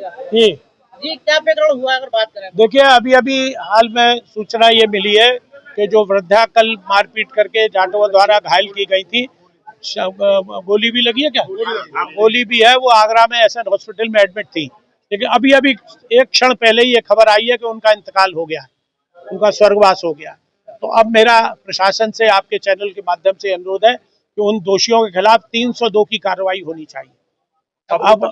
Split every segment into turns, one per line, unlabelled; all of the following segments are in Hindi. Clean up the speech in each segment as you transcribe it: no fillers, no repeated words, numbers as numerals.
जी
जी, क्या बैकग्राउंड हुआ अगर बात करें?
देखिए, अभी अभी हाल में सूचना ये मिली है कि जो वृद्धा कल मारपीट करके जाटवों द्वारा घायल की गई थी, गोली भी लगी है क्या? गोली भी है। वो आगरा में एसएन हॉस्पिटल में एडमिट थी, लेकिन अभी अभी एक क्षण पहले ही ये खबर आई है कि उनका इंतकाल हो गया, उनका स्वर्गवास हो गया। तो अब मेरा प्रशासन से, आपके चैनल के माध्यम से अनुरोध है कि उन दोषियों के खिलाफ 302 की कार्रवाई होनी चाहिए। अब
अगर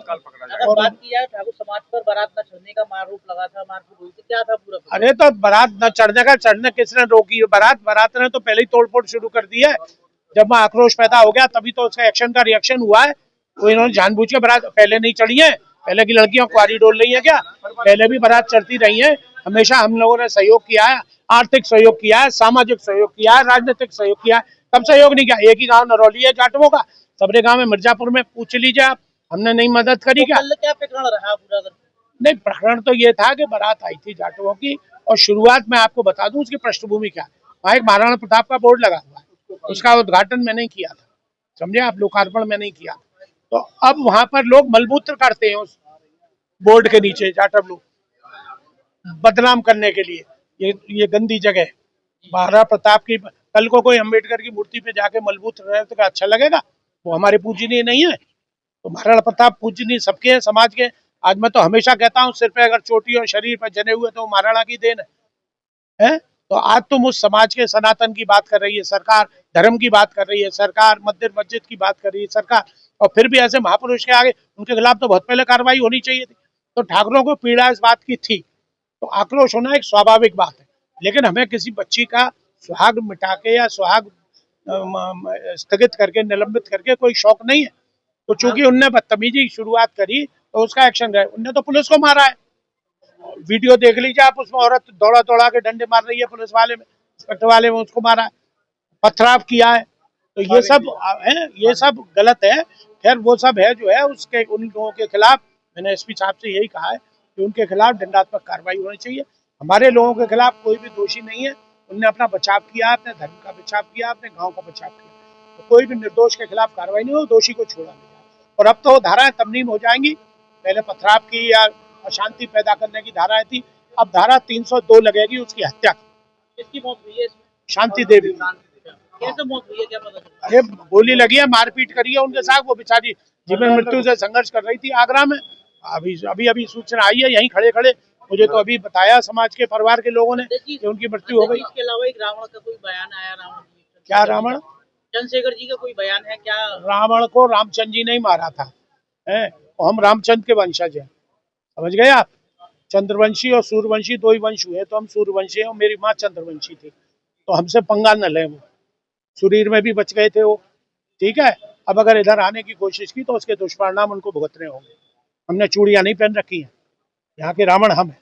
बात की जाए ठाकुर समाज पर बारात न चढ़ने का आरोप लगा था, मारपीट हुई थी, क्या था पूरा?
अरे तो बारात न चढ़ने का, चढ़ने किसने रोकी है? बारात ने तो पहले ही तोड़फोड़ शुरू कर दी है। जब वहाँ आक्रोश पैदा हो गया तभी तो उसका एक्शन का रिएक्शन हुआ है। तो इन्होंने जानबूझ के बारात पहले नहीं चढ़ी है। पहले की लड़कियां कुंवारी डोल रही है क्या? पहले भी बारात चढ़ती रही है। हमेशा हम लोगों ने सहयोग किया है, आर्थिक सहयोग किया है, सामाजिक सहयोग किया है, राजनीतिक सहयोग किया है। कब सहयोग नहीं किया? एक ही गाँव नरौली है जाटवों का, सबरे गाँव में मिर्जापुर में पूछ लीजिए आप, हमने नहीं मदद करी क्या?
कल क्या प्रकरण रहा पूरा?
नहीं, प्रकरण तो ये था कि बारात आई थी जाटवों की, और शुरुआत में आपको बता दूं उसकी पृष्ठभूमि क्या है। वहाँ एक महाराणा प्रताप का बोर्ड लगा हुआ है, उसका उद्घाटन मैंने किया था, समझे आप, लोकार्पण मैंने किया। तो अब वहां पर लोग मलमूत्र करते हैं उस बोर्ड के नीचे, जाटव लोग, बदनाम करने के लिए। ये गंदी जगह है। महाराणा प्रताप की, कल को कोई अम्बेडकर की मूर्ति पे जाके मलबूत्र रहे तो क्या अच्छा लगेगा? वो हमारे पूजनीय नहीं है? तो महाराणा प्रताप पूजनीय सबके हैं, समाज के। आज मैं तो हमेशा कहता हूँ, सिर पे अगर चोटी और शरीर पर जने हुए तो महाराणा की देन है। तो आज तुम उस समाज के सनातन की बात कर रही है सरकार, धर्म की बात कर रही है सरकार, मंदिर मस्जिद की बात कर रही है सरकार, और फिर भी ऐसे महापुरुष के आगे उनके खिलाफ तो बहुत पहले कार्रवाई होनी चाहिए थी। तो ठाकुरों को पीड़ा इस बात की थी, तो आक्रोश होना एक स्वाभाविक बात है। लेकिन हमें किसी बच्ची का सुहाग मिटा के या सुहाग स्थगित करके, निलंबित करके कोई शौक नहीं है। तो चूंकि उनने बदतमीजी की शुरुआत करी तो उसका एक्शन गए। उनने तो पुलिस को मारा है, वीडियो देख लीजिए आप, उसमें औरत दौड़ा दौड़ा के डंडे मार रही है, पुलिस वाले में, इंस्पेक्टर वाले में उसको मारा है, पथराव किया है। तो ये सब है, ये सब गलत है। खैर वो सब है जो है, उसके उन लोगों के खिलाफ मैंने एसपी साहब से यही कहा है कि उनके खिलाफ दंडात्मक कार्रवाई होनी चाहिए। हमारे लोगों के खिलाफ कोई भी दोषी नहीं है। उनने अपना बचाव किया, अपने धर्म का बचाव किया, अपने गांव का बचाव किया। तो कोई भी निर्दोष के खिलाफ कार्रवाई नहीं हो, दोषी को छोड़ा नहीं जाए। और अब तो धाराएं तमनीम हो जाएंगी। पहले पथराव की या अशांति पैदा करने की धाराएं थी, अब धारा 302 लगेगी, उसकी हत्या की।
किसकी मौत हुई है?
शांति देवी।
कैसे मौत हुई है, क्या पता चला?
अरे गोली लगी है, मारपीट करी है उनके साथ, वो बेचारी जीवन मृत्यु से संघर्ष कर रही थी आगरा में। अभी अभी अभी सूचना आई है, यहीं खड़े खड़े मुझे तो अभी बताया समाज के, परिवार के लोगों ने कि उनकी मृत्यु हो गई।
इसके अलावा एक रावण का कोई बयान आया, रावण
क्या रावण?
चंद्रशेखर जी का कोई बयान है क्या?
रावण को रामचंद्र जी ने मारा था, है? हम रामचंद्र के वंशज हैं, समझ गए आप। चंद्रवंशी और सूर्यवंशी दो ही वंश हुए, तो हम सूर्यवंशी हैं और मेरी माँ चंद्रवंशी थी, तो हमसे पंगा न ले। वो शरीर में भी बच गए थे वो, ठीक है। अब अगर इधर आने की कोशिश की तो उसके दुष्परिणाम उनको भुगतने होंगे। हमने चूड़ियां नहीं पहन रखी हैं, यहाँ के रावण हम हैं।